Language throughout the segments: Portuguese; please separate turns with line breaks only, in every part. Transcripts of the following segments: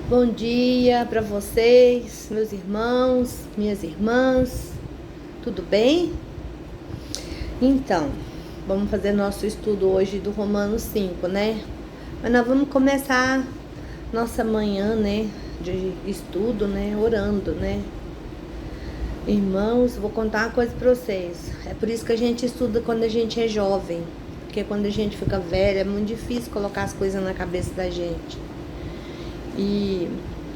Bom dia para vocês, meus irmãos, minhas irmãs, tudo bem? Então, vamos fazer nosso estudo hoje do Romanos 5, né? Mas nós vamos começar nossa manhã, né, de estudo, né, orando, né? Irmãos, vou contar uma coisa para vocês. É por isso que a gente estuda quando a gente é jovem, porque quando a gente fica velha é muito difícil colocar as coisas na cabeça da gente. E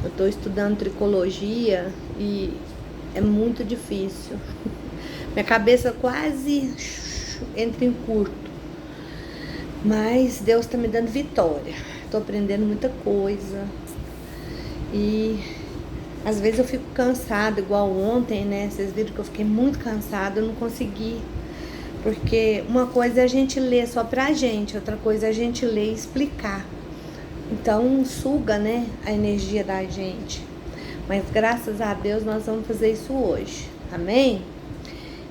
eu estou estudando tricologia e é muito difícil. Minha cabeça quase entra em curto. Mas Deus está me dando vitória. Estou aprendendo muita coisa. E às vezes eu fico cansada, igual ontem, né? Vocês viram que eu fiquei muito cansada, eu não consegui. Porque uma coisa é a gente ler só pra gente, outra coisa é a gente ler e explicar. Então suga, né, a energia da gente. Mas graças a Deus nós vamos fazer isso hoje. Amém?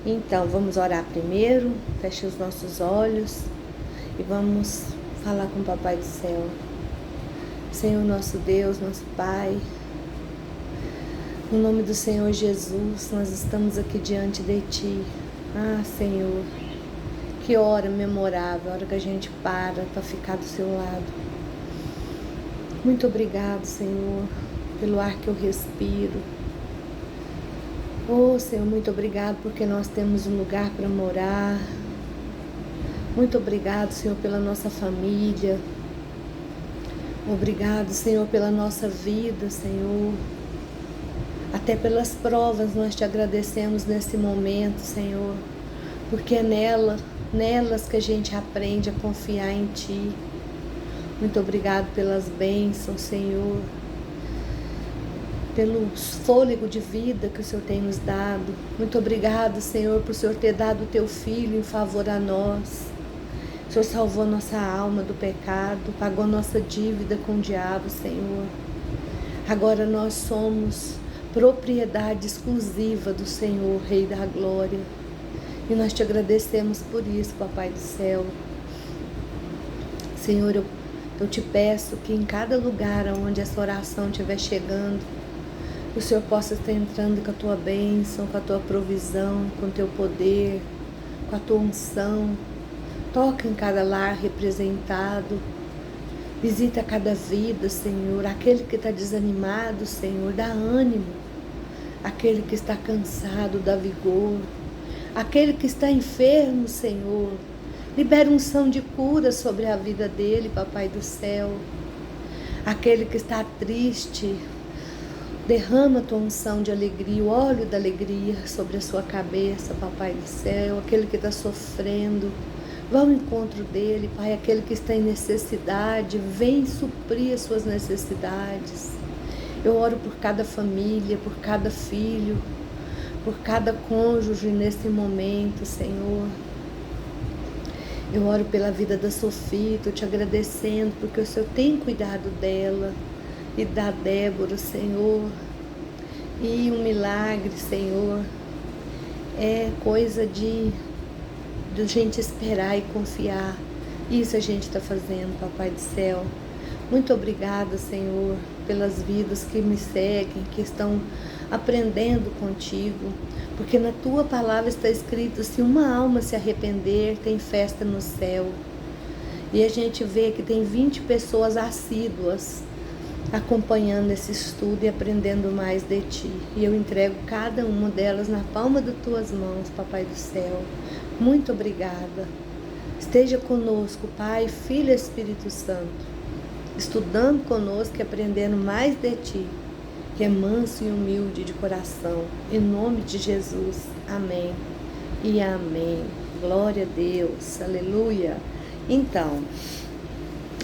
Então vamos orar primeiro. Feche os nossos olhos e vamos falar com o Papai do Céu. Senhor nosso Deus, nosso Pai, no nome do Senhor Jesus, nós estamos aqui diante de Ti. Ah, Senhor, que hora memorável, a hora que a gente para ficar do Seu lado. Muito obrigado, Senhor, pelo ar que eu respiro. Oh, Senhor, muito obrigado porque nós temos um lugar para morar. Muito obrigado, Senhor, pela nossa família. Obrigado, Senhor, pela nossa vida, Senhor. Até pelas provas nós te agradecemos nesse momento, Senhor, porque é nelas que a gente aprende a confiar em Ti. Muito obrigado pelas bênçãos, Senhor, pelo fôlego de vida que o Senhor tem nos dado. Muito obrigado, Senhor, por o Senhor ter dado o Teu Filho em favor a nós. O Senhor salvou nossa alma do pecado, pagou nossa dívida com o diabo, Senhor. Agora nós somos propriedade exclusiva do Senhor, Rei da Glória. E nós te agradecemos por isso, Papai do Céu. Senhor, eu te peço que em cada lugar onde essa oração estiver chegando, o Senhor possa estar entrando com a Tua bênção, com a Tua provisão, com o Teu poder, com a Tua unção. Toca em cada lar representado. Visita cada vida, Senhor. Aquele que está desanimado, Senhor, dá ânimo. Aquele que está cansado, dá vigor. Aquele que está enfermo, Senhor, libera unção de cura sobre a vida dele, Papai do Céu. Aquele que está triste, derrama a tua unção de alegria, o óleo da alegria sobre a sua cabeça, Papai do Céu. Aquele que está sofrendo, vá ao encontro dele, Pai. Aquele que está em necessidade, vem suprir as suas necessidades. Eu oro por cada família, por cada filho, por cada cônjuge nesse momento, Senhor. Eu oro pela vida da Sofia, estou te agradecendo porque o Senhor tem cuidado dela e da Débora, Senhor. E um milagre, Senhor, é coisa de gente esperar e confiar. Isso a gente está fazendo, Papai do Céu. Muito obrigada, Senhor, pelas vidas que me seguem, que estão aprendendo contigo, porque na Tua palavra está escrito: se uma alma se arrepender, tem festa no céu. E a gente vê que tem 20 pessoas assíduas acompanhando esse estudo e aprendendo mais de Ti. E eu entrego cada uma delas na palma das Tuas mãos, Papai do Céu. Muito obrigada. Esteja conosco, Pai, Filho e Espírito Santo, estudando conosco e aprendendo mais de Ti, que é manso e humilde de coração. Em nome de Jesus. Amém e amém. Glória a Deus. Aleluia. Então,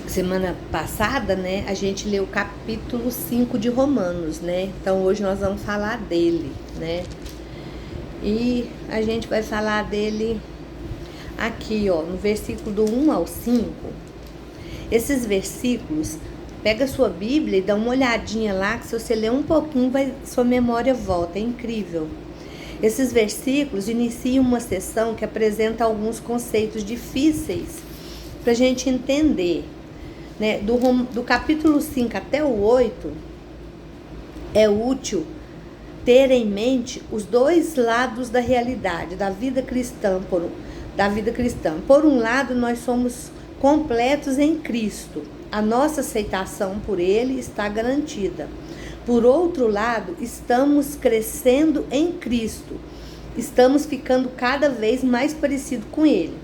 semana passada, né, a gente leu o capítulo 5 de Romanos, né? Então hoje nós vamos falar dele, né? E a gente vai falar dele aqui, ó, no versículo do 1 ao 5. Esses versículos, pega a sua Bíblia e dá uma olhadinha lá, que se você ler um pouquinho, sua memória volta. É incrível. Esses versículos iniciam uma sessão que apresenta alguns conceitos difíceis para a gente entender, né? Do capítulo 5 até o 8, é útil ter em mente os dois lados da realidade, da vida cristã. Por um lado, nós somos completos em Cristo. A nossa aceitação por Ele está garantida. Por outro lado, estamos crescendo em Cristo. Estamos ficando cada vez mais parecido com Ele.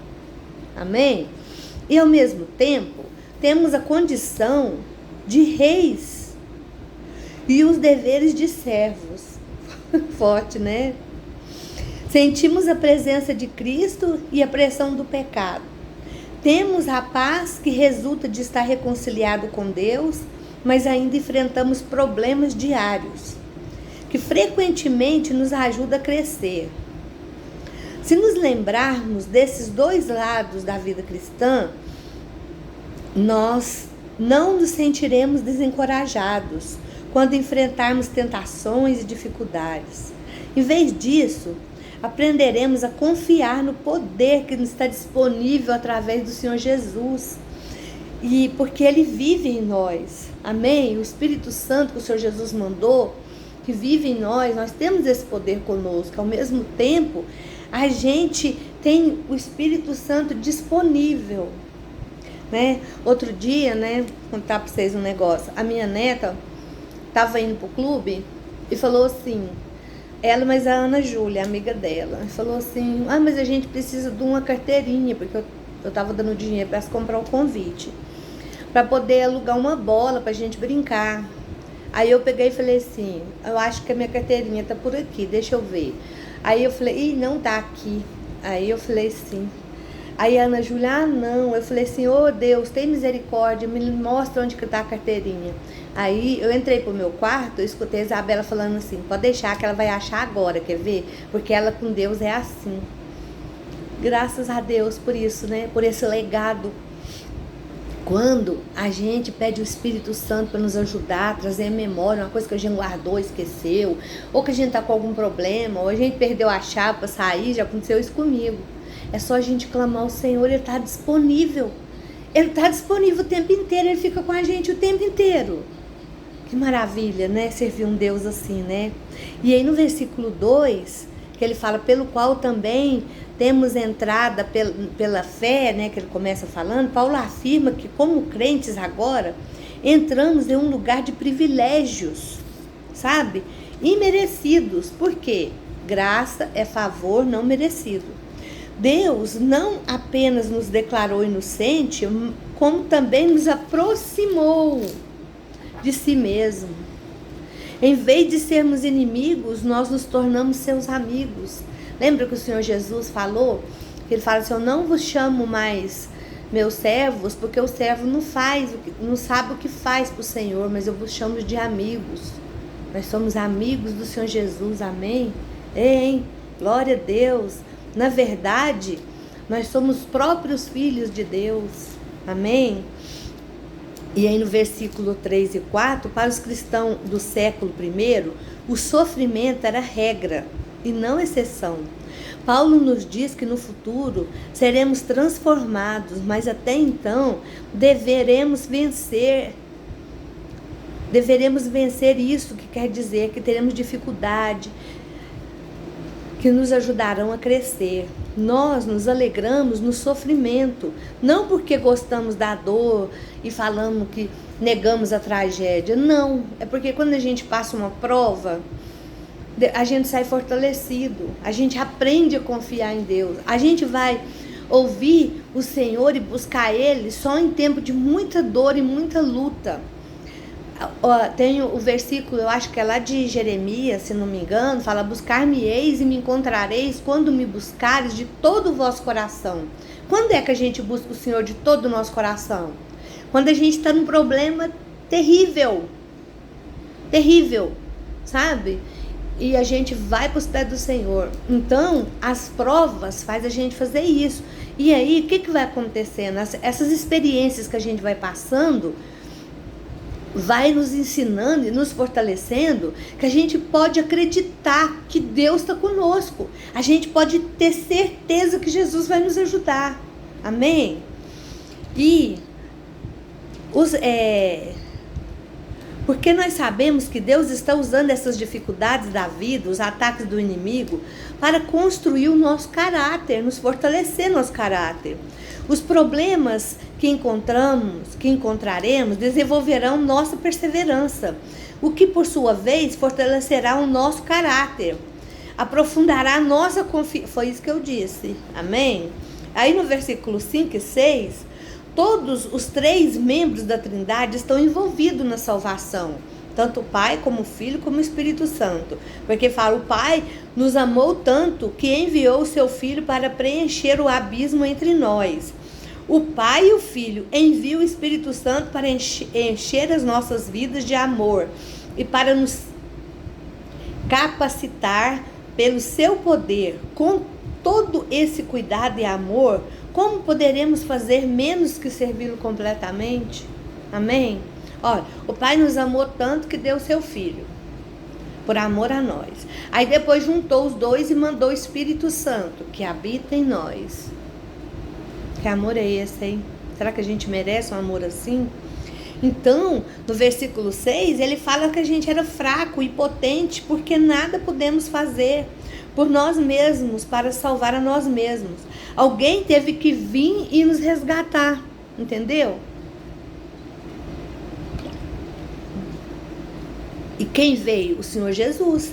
Amém? E ao mesmo tempo, temos a condição de reis e os deveres de servos. Forte, né? Sentimos a presença de Cristo e a pressão do pecado. Temos a paz que resulta de estar reconciliado com Deus, mas ainda enfrentamos problemas diários, que frequentemente nos ajuda a crescer. Se nos lembrarmos desses dois lados da vida cristã, nós não nos sentiremos desencorajados quando enfrentarmos tentações e dificuldades. Em vez disso, aprenderemos a confiar no poder que nos está disponível através do Senhor Jesus. E porque Ele vive em nós. Amém? O Espírito Santo que o Senhor Jesus mandou, que vive em nós, nós temos esse poder conosco. Ao mesmo tempo, a gente tem o Espírito Santo disponível. Né? Outro dia, né, vou contar para vocês um negócio. A minha neta estava indo pro clube e falou assim, ela, mas a Ana Júlia, amiga dela, falou assim, mas a gente precisa de uma carteirinha, porque eu tava dando dinheiro para comprar o convite, para poder alugar uma bola pra gente brincar. Aí eu peguei e falei assim, eu acho que a minha carteirinha tá por aqui, deixa eu ver. Aí eu falei, não tá aqui. Aí eu falei assim, aí a Ana Júlia, não. Eu falei assim, Deus, tem misericórdia, me mostra onde que tá a carteirinha. Aí eu entrei pro meu quarto, eu escutei a Isabela falando assim, pode deixar que ela vai achar agora, quer ver? Porque ela com Deus é assim. Graças a Deus por isso, né? Por esse legado. Quando a gente pede o Espírito Santo para nos ajudar, trazer a memória, uma coisa que a gente guardou, esqueceu, ou que a gente tá com algum problema, ou a gente perdeu a chave para sair, já aconteceu isso comigo. É só a gente clamar ao Senhor, Ele está disponível. Ele está disponível o tempo inteiro, Ele fica com a gente o tempo inteiro. Que maravilha, né? Servir um Deus assim, né? E aí no versículo 2, que ele fala, pelo qual também temos entrada pela fé, né? Que ele começa falando, Paulo afirma que como crentes agora, entramos em um lugar de privilégios, sabe? Imerecidos. Por quê? Graça é favor não merecido. Deus não apenas nos declarou inocente, como também nos aproximou de si mesmo. Em vez de sermos inimigos, nós nos tornamos seus amigos. Lembra que o Senhor Jesus falou? Que Ele fala assim, eu não vos chamo mais meus servos, porque o servo não sabe o que faz para o Senhor, mas eu vos chamo de amigos. Nós somos amigos do Senhor Jesus, amém? Hein? Glória a Deus. Na verdade, nós somos próprios filhos de Deus, amém? E aí no versículo 3 e 4, para os cristãos do século I, o sofrimento era regra e não exceção. Paulo nos diz que no futuro seremos transformados, mas até então deveremos vencer isso, que quer dizer que teremos dificuldade, que nos ajudarão a crescer. Nós nos alegramos no sofrimento, não porque gostamos da dor e falamos que negamos a tragédia, não, é porque quando a gente passa uma prova, a gente sai fortalecido, a gente aprende a confiar em Deus, a gente vai ouvir o Senhor e buscar Ele só em tempo de muita dor e muita luta. Tem o versículo, eu acho que é lá de Jeremias, se não me engano, fala, buscar-me-eis e me encontrareis quando me buscares de todo o vosso coração. Quando é que a gente busca o Senhor de todo o nosso coração? Quando a gente está num problema terrível, sabe? E a gente vai para os pés do Senhor. Então, as provas faz a gente fazer isso. E aí, o que vai acontecendo? Essas experiências que a gente vai passando, vai nos ensinando e nos fortalecendo, que a gente pode acreditar que Deus está conosco. A gente pode ter certeza que Jesus vai nos ajudar. Porque nós sabemos que Deus está usando essas dificuldades da vida, os ataques do inimigo, para construir o nosso caráter, nos fortalecer nosso caráter. Os problemas que encontraremos, desenvolverão nossa perseverança, o que por sua vez fortalecerá o nosso caráter, aprofundará a nossa confiança. Foi isso que eu disse, amém? Aí no versículo 5 e 6, todos os 3 membros da Trindade estão envolvidos na salvação, tanto o Pai como o Filho como o Espírito Santo, porque fala, o Pai nos amou tanto que enviou o seu Filho para preencher o abismo entre nós. O Pai e o Filho enviam o Espírito Santo para encher as nossas vidas de amor e para nos capacitar pelo seu poder. Com todo esse cuidado e amor, como poderemos fazer menos que servi-lo completamente? Amém? Olha, o Pai nos amou tanto que deu o seu Filho, por amor a nós. Aí depois juntou os 2 e mandou o Espírito Santo, que habita em nós. Que amor é esse, hein? Será que a gente merece um amor assim? Então, no versículo 6, ele fala que a gente era fraco, impotente, porque nada podemos fazer por nós mesmos, para salvar a nós mesmos. Alguém teve que vir e nos resgatar, entendeu? E quem veio? O Senhor Jesus.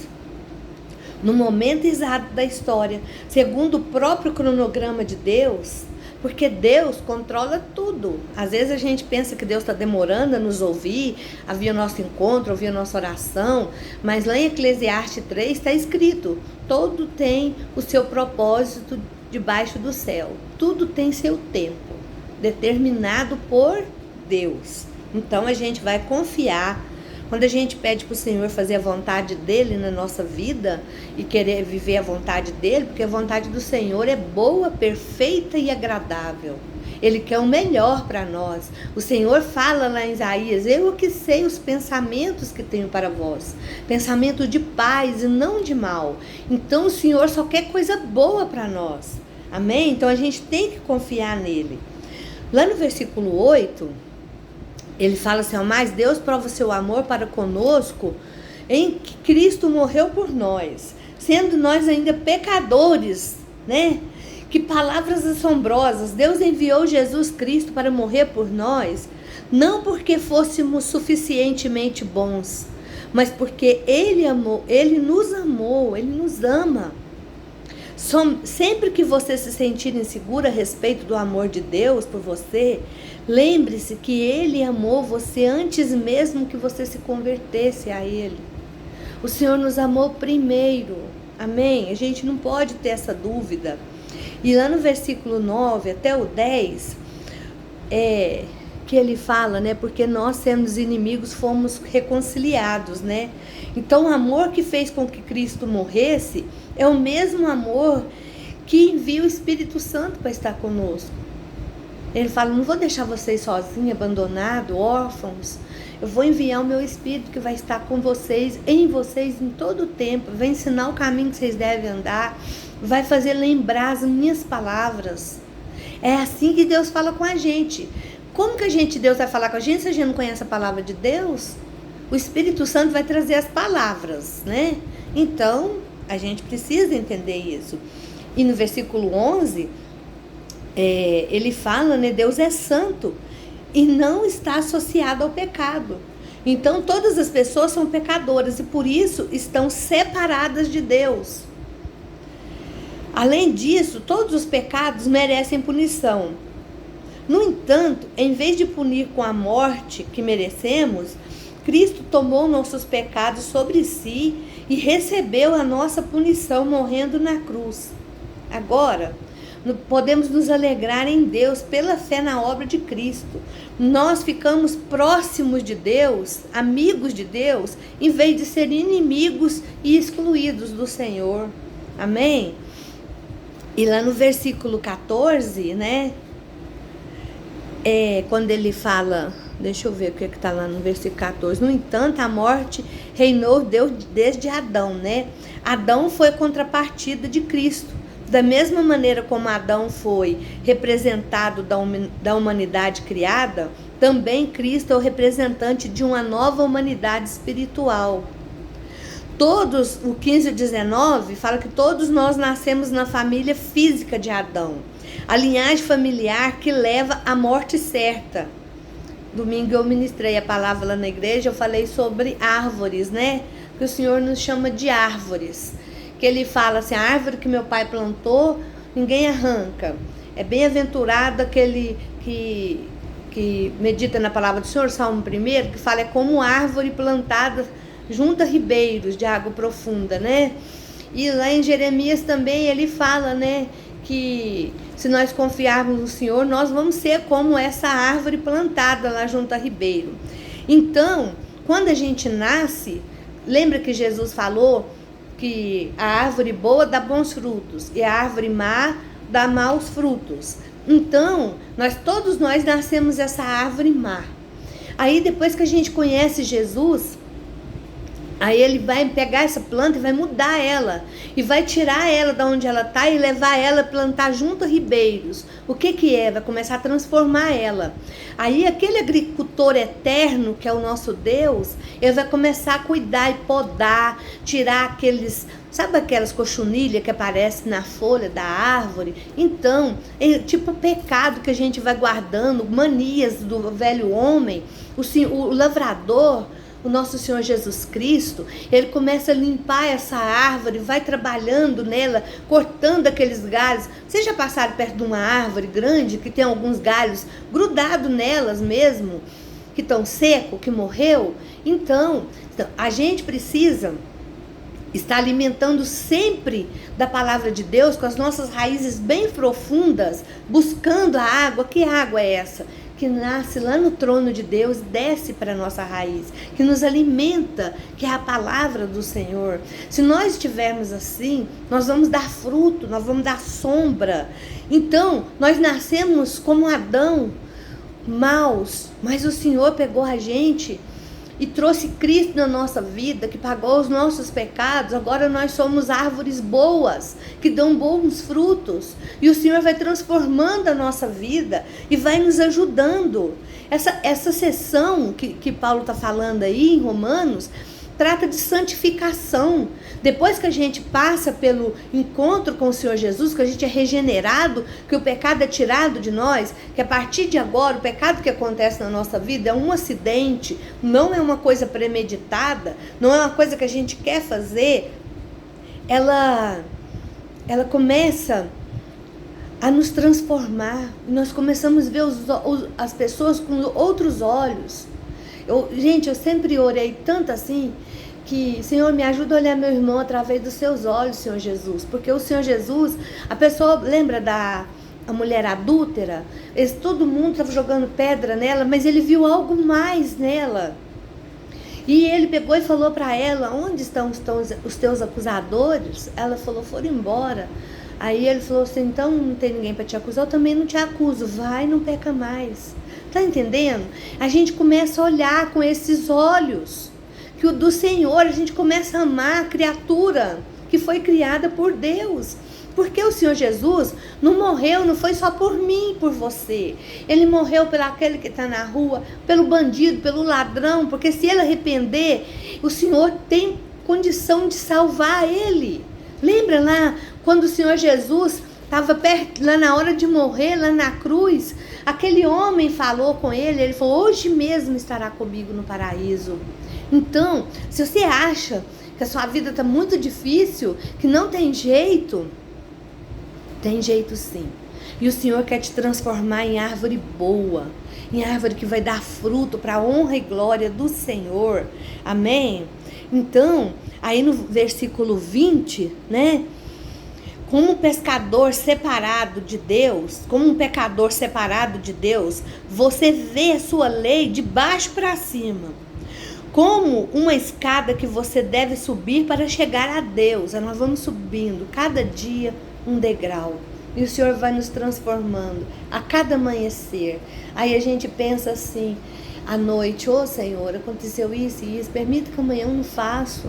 No momento exato da história, segundo o próprio cronograma de Deus, porque Deus controla tudo. Às vezes a gente pensa que Deus está demorando a nos ouvir, a vir o nosso encontro, a ouvir a nossa oração, mas lá em Eclesiastes 3 está escrito, tudo tem o seu propósito debaixo do céu. Tudo tem seu tempo, determinado por Deus. Então a gente vai confiar. Quando a gente pede para o Senhor fazer a vontade dEle na nossa vida e querer viver a vontade dEle, porque a vontade do Senhor é boa, perfeita e agradável. Ele quer o melhor para nós. O Senhor fala lá em Isaías, eu que sei os pensamentos que tenho para vós, pensamento de paz e não de mal. Então o Senhor só quer coisa boa para nós. Amém? Então a gente tem que confiar nele. Lá no versículo 8... ele fala assim, mas Deus prova o seu amor para conosco em que Cristo morreu por nós, sendo nós ainda pecadores, né? Que palavras assombrosas. Deus enviou Jesus Cristo para morrer por nós, não porque fôssemos suficientemente bons, mas porque Ele nos amou, Ele nos ama. Sempre que você se sentir insegura a respeito do amor de Deus por você, lembre-se que Ele amou você antes mesmo que você se convertesse a Ele. O Senhor nos amou primeiro, amém? A gente não pode ter essa dúvida. E lá no versículo 9 até o 10, que ele fala, né? Porque nós, sendo inimigos, fomos reconciliados, né? Então o amor que fez com que Cristo morresse é o mesmo amor que envia o Espírito Santo para estar conosco. Ele fala, não vou deixar vocês sozinhos, abandonados, órfãos. Eu vou enviar o meu Espírito que vai estar com vocês, em todo o tempo. Vai ensinar o caminho que vocês devem andar. Vai fazer lembrar as minhas palavras. É assim que Deus fala com a gente. Como que Deus vai falar com a gente se a gente não conhece a palavra de Deus? O Espírito Santo vai trazer as palavras, né? Então, a gente precisa entender isso. E no versículo 11... ele fala, né, Deus é santo e não está associado ao pecado. Então todas as pessoas são pecadoras e por isso estão separadas de Deus. Além disso, todos os pecados merecem punição. No entanto, em vez de punir com a morte que merecemos, Cristo tomou nossos pecados sobre si e recebeu a nossa punição morrendo na cruz. Agora, podemos nos alegrar em Deus pela fé na obra de Cristo. Nós ficamos próximos de Deus, amigos de Deus, em vez de ser inimigos e excluídos do Senhor. Amém? E lá no versículo 14, né? Quando ele fala, deixa eu ver o que está lá no versículo 14. No entanto, a morte reinou desde Adão, né? Adão foi contrapartida de Cristo. Da mesma maneira como Adão foi representado da humanidade criada, Também Cristo é o representante de uma nova humanidade espiritual. Todos, o 15 e 19, fala que todos nós nascemos na família física de Adão. A linhagem familiar que leva à morte certa. Domingo eu ministrei a palavra lá na igreja, eu falei sobre árvores, né? Que o Senhor nos chama de árvores. Que ele fala assim, a árvore que meu pai plantou, ninguém arranca. É bem-aventurado aquele que medita na palavra do Senhor, Salmo 1, que fala, é como árvore plantada junto a ribeiros de água profunda, né? E lá em Jeremias também ele fala, né, que se nós confiarmos no Senhor, nós vamos ser como essa árvore plantada lá junto a ribeiro. Então, quando a gente nasce, lembra que Jesus falou que a árvore boa dá bons frutos e a árvore má dá maus frutos. Então, todos nós nascemos essa árvore má. Aí depois que a gente conhece Jesus, aí ele vai pegar essa planta e vai mudar ela. E vai tirar ela da onde ela está e levar ela a plantar junto a ribeiros. O que é? Vai começar a transformar ela. Aí aquele agricultor eterno, que é o nosso Deus, ele vai começar a cuidar e podar, tirar aqueles... Sabe aquelas cochonilhas que aparecem na folha da árvore? Então, é tipo pecado que a gente vai guardando, manias do velho homem. O lavrador, o nosso Senhor Jesus Cristo, ele começa a limpar essa árvore, vai trabalhando nela, cortando aqueles galhos. Vocês já passaram perto de uma árvore grande que tem alguns galhos grudados nelas mesmo, que estão secos, que morreu? Então, a gente precisa estar alimentando sempre da palavra de Deus, com as nossas raízes bem profundas, buscando a água. Que água é essa? Que nasce lá no trono de Deus, desce para a nossa raiz, que nos alimenta, que é a palavra do Senhor. Se nós estivermos assim, nós vamos dar fruto, nós vamos dar sombra. Então, nós nascemos como Adão, maus, mas o Senhor pegou a gente e trouxe Cristo na nossa vida, que pagou os nossos pecados. Agora nós somos árvores boas, que dão bons frutos. E o Senhor vai transformando a nossa vida e vai nos ajudando. Essa sessão que Paulo está falando aí em Romanos, trata de santificação. Depois que a gente passa pelo encontro com o Senhor Jesus, que a gente é regenerado, que o pecado é tirado de nós, que a partir de agora o pecado que acontece na nossa vida é um acidente, não é uma coisa premeditada, não é uma coisa que a gente quer fazer, ela começa a nos transformar. Nós começamos a ver as pessoas com outros olhos. Gente, eu sempre orei tanto assim, que, Senhor, me ajuda a olhar meu irmão através dos seus olhos, Senhor Jesus. Porque o Senhor Jesus, a pessoa, lembra a mulher adúltera? Todo mundo estava jogando pedra nela, mas ele viu algo mais nela. E ele pegou e falou para ela, onde estão os teus acusadores? Ela falou, foram embora. Aí ele falou assim, então não tem ninguém para te acusar, eu também não te acuso, vai, não peca mais. Tá entendendo? A gente começa a olhar com esses olhos que o do Senhor, a gente começa a amar a criatura que foi criada por Deus. Porque o Senhor Jesus não morreu, não foi só por mim, por você. Ele morreu pelo aquele que está na rua, pelo bandido, pelo ladrão, porque se ele arrepender, o Senhor tem condição de salvar ele. Lembra lá, quando o Senhor Jesus estava perto, lá na hora de morrer, lá na cruz, aquele homem falou com ele, ele falou, hoje mesmo estará comigo no paraíso. Então, se você acha que a sua vida está muito difícil, que não tem jeito sim. E o Senhor quer te transformar em árvore boa, em árvore que vai dar fruto para a honra e glória do Senhor. Amém? Então, aí no versículo 20, né? Como um pescador separado de Deus, como um pecador separado de Deus, você vê a sua lei de baixo para cima. Como uma escada que você deve subir para chegar a Deus. Nós vamos subindo cada dia um degrau. E o Senhor vai nos transformando a cada amanhecer. Aí a gente pensa assim, à noite, Senhor, aconteceu isso e isso, permita que amanhã eu não faço.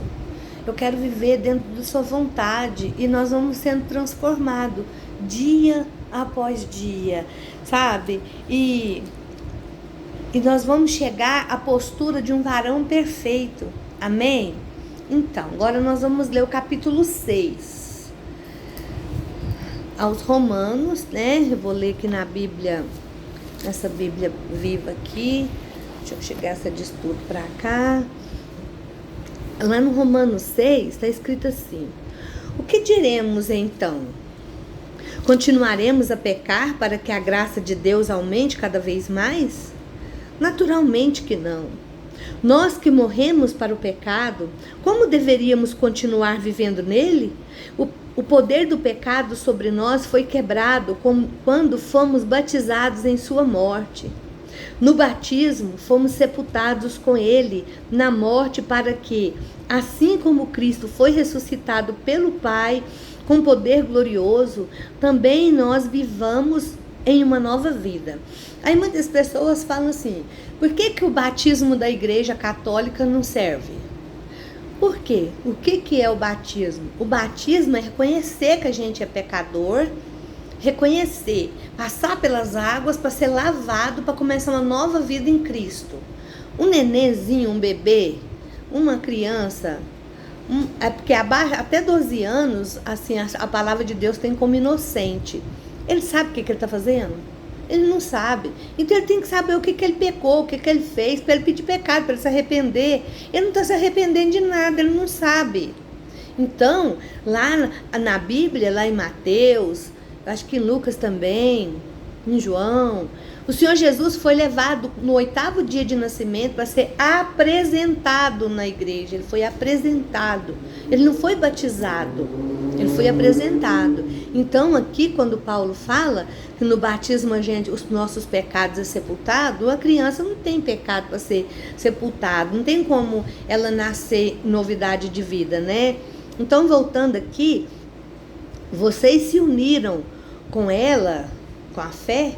Eu quero viver dentro da sua vontade. E nós vamos sendo transformados dia após dia, sabe? E E nós vamos chegar à postura de um varão perfeito. Amém? Então, agora nós vamos ler o capítulo 6. Aos Romanos, né? Eu vou ler aqui na Bíblia, nessa Bíblia viva aqui. Deixa eu chegar essa de estudo para cá. Lá no Romanos 6 está escrito assim: o que diremos então? Continuaremos a pecar para que a graça de Deus aumente cada vez mais? Naturalmente que não. Nós que morremos para o pecado, como deveríamos continuar vivendo nele? O poder do pecado sobre nós foi quebrado quando fomos batizados em sua morte. No batismo, fomos sepultados com ele na morte para que, assim como Cristo foi ressuscitado pelo Pai com poder glorioso, também nós vivamos em uma nova vida. Aí muitas pessoas falam assim: por que o batismo da Igreja Católica não serve? Por quê? O que é o batismo? O batismo é reconhecer que a gente é pecador, reconhecer, passar pelas águas para ser lavado, para começar uma nova vida em Cristo. Um nenenzinho, um bebê, uma criança, é porque até 12 anos, assim, a palavra de Deus tem como inocente. Ele sabe o que ele está fazendo? Ele não sabe. Então ele tem que saber o que ele pecou, o que ele fez, para ele pedir pecado, para ele se arrepender. Ele não está se arrependendo de nada, ele não sabe. Então, lá na Bíblia, lá em Mateus, acho que em Lucas também, em João, o Senhor Jesus foi levado no 8º dia de nascimento para ser apresentado na igreja. Ele foi apresentado. Ele não foi batizado. Ele foi apresentado. Então, aqui, quando Paulo fala que no batismo os nossos pecados é sepultado, a criança não tem pecado para ser sepultado. Não tem como ela nascer novidade de vida, né? Então, voltando aqui, vocês se uniram com ela, com a fé,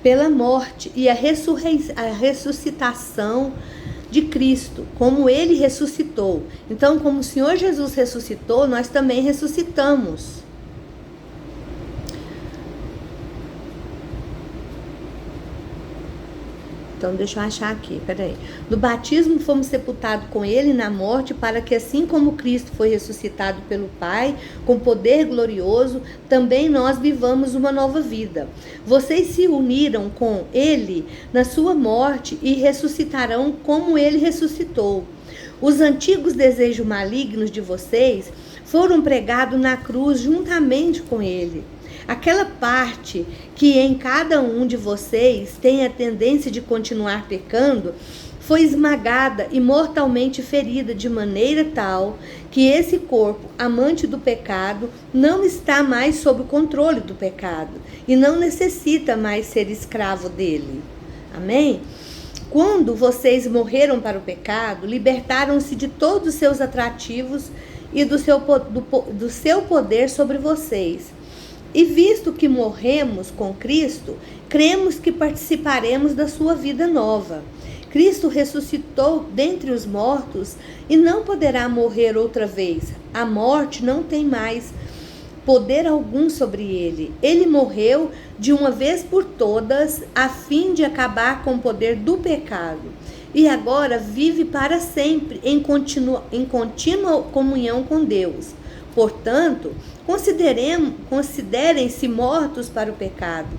pela morte e a ressuscitação de Cristo, como ele ressuscitou. Então, como o Senhor Jesus ressuscitou, nós também ressuscitamos. Então, deixa eu achar aqui, peraí. No batismo fomos sepultados com ele na morte, para que assim como Cristo foi ressuscitado pelo Pai, com poder glorioso, também nós vivamos uma nova vida. Vocês se uniram com ele na sua morte e ressuscitarão como ele ressuscitou. Os antigos desejos malignos de vocês foram pregados na cruz juntamente com ele. Aquela parte que em cada um de vocês tem a tendência de continuar pecando, foi esmagada e mortalmente ferida de maneira tal que esse corpo, amante do pecado, não está mais sob o controle do pecado e não necessita mais ser escravo dele. Amém? Quando vocês morreram para o pecado, libertaram-se de todos os seus atrativos e do seu poder sobre vocês. E visto que morremos com Cristo, cremos que participaremos da sua vida nova. Cristo ressuscitou dentre os mortos e não poderá morrer outra vez. A morte não tem mais poder algum sobre ele. Ele morreu de uma vez por todas, a fim de acabar com o poder do pecado. E agora vive para sempre em contínua comunhão com Deus. Portanto, considerem-se mortos para o pecado,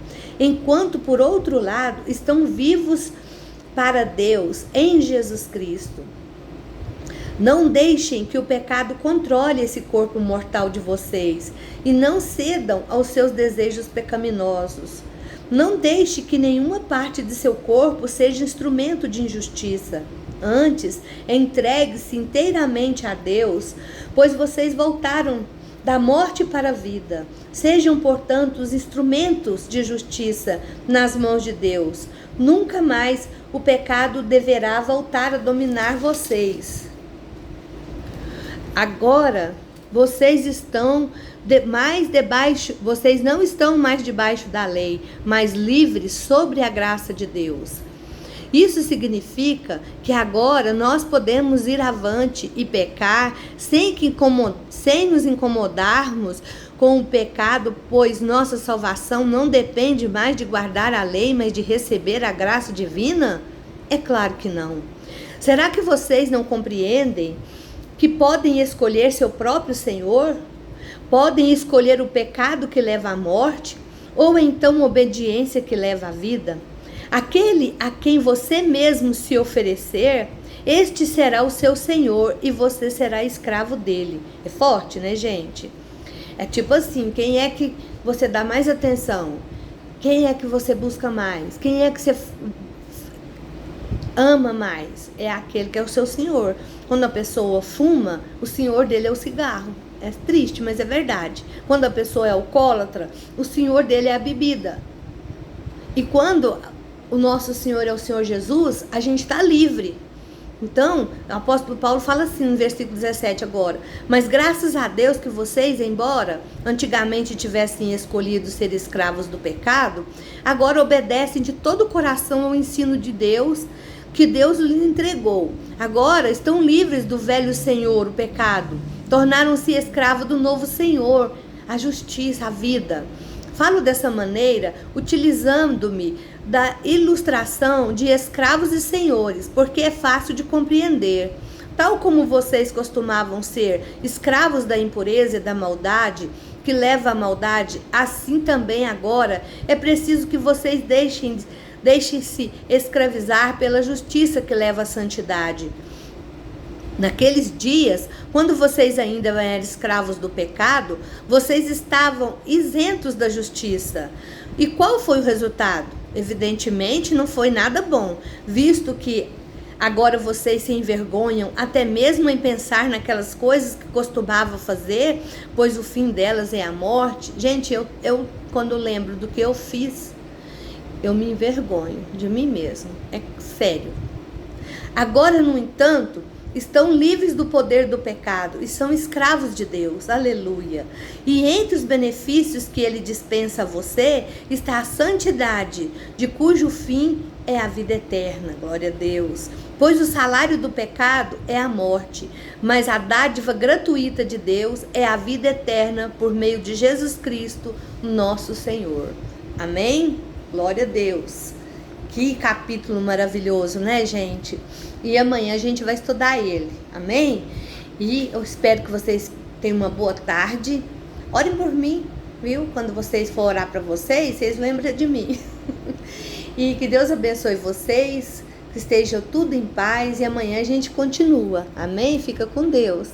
enquanto, por outro lado, estão vivos para Deus em Jesus Cristo. Não deixem que o pecado controle esse corpo mortal de vocês e não cedam aos seus desejos pecaminosos. Não deixe que nenhuma parte de seu corpo seja instrumento de injustiça. Antes, entregue-se inteiramente a Deus, pois vocês voltaram da morte para a vida. Sejam, portanto, os instrumentos de justiça nas mãos de Deus. Nunca mais o pecado deverá voltar a dominar vocês. Agora, vocês não estão mais debaixo da lei, mas livres sobre a graça de Deus. Isso significa que agora nós podemos ir avante e pecar sem nos incomodarmos com o pecado, pois nossa salvação não depende mais de guardar a lei, mas de receber a graça divina? É claro que não. Será que vocês não compreendem que podem escolher seu próprio Senhor? Podem escolher o pecado que leva à morte, ou então obediência que leva à vida? Aquele a quem você mesmo se oferecer, este será o seu Senhor e você será escravo dele. É forte, né, gente? É tipo assim, quem é que você dá mais atenção? Quem é que você busca mais? Quem é que você ama mais? É aquele que é o seu Senhor. Quando a pessoa fuma, o Senhor dele é o cigarro. É triste, mas é verdade. Quando a pessoa é alcoólatra, o Senhor dele é a bebida. E quando o nosso Senhor é o Senhor Jesus, a gente está livre. Então, o apóstolo Paulo fala assim no versículo 17 agora: mas graças a Deus que vocês, embora antigamente tivessem escolhido ser escravos do pecado, agora obedecem de todo o coração ao ensino de Deus, que Deus lhes entregou. Agora estão livres do velho senhor, o pecado. Tornaram-se escravos do novo Senhor, a justiça, a vida. Falo dessa maneira, utilizando-me da ilustração de escravos e senhores, porque é fácil de compreender. Tal como vocês costumavam ser escravos da impureza e da maldade, que leva à maldade, assim também agora é preciso que vocês deixem-se escravizar pela justiça que leva à santidade. Naqueles dias, quando vocês ainda eram escravos do pecado, vocês estavam isentos da justiça. E qual foi o resultado? Evidentemente não foi nada bom, visto que agora vocês se envergonham até mesmo em pensar naquelas coisas que costumavam fazer, pois o fim delas é a morte. Gente, eu quando lembro do que eu fiz, eu me envergonho de mim mesmo. É sério. Agora, no entanto, estão livres do poder do pecado e são escravos de Deus, aleluia. E entre os benefícios que ele dispensa a você está a santidade, de cujo fim é a vida eterna, glória a Deus. Pois o salário do pecado é a morte, mas a dádiva gratuita de Deus é a vida eterna por meio de Jesus Cristo, nosso Senhor. Amém? Glória a Deus. Que capítulo maravilhoso, né, gente? E amanhã a gente vai estudar ele, amém? E eu espero que vocês tenham uma boa tarde. Orem por mim, viu? Quando vocês for orar para vocês lembrem de mim. E que Deus abençoe vocês, que esteja tudo em paz. E amanhã a gente continua, amém? Fica com Deus.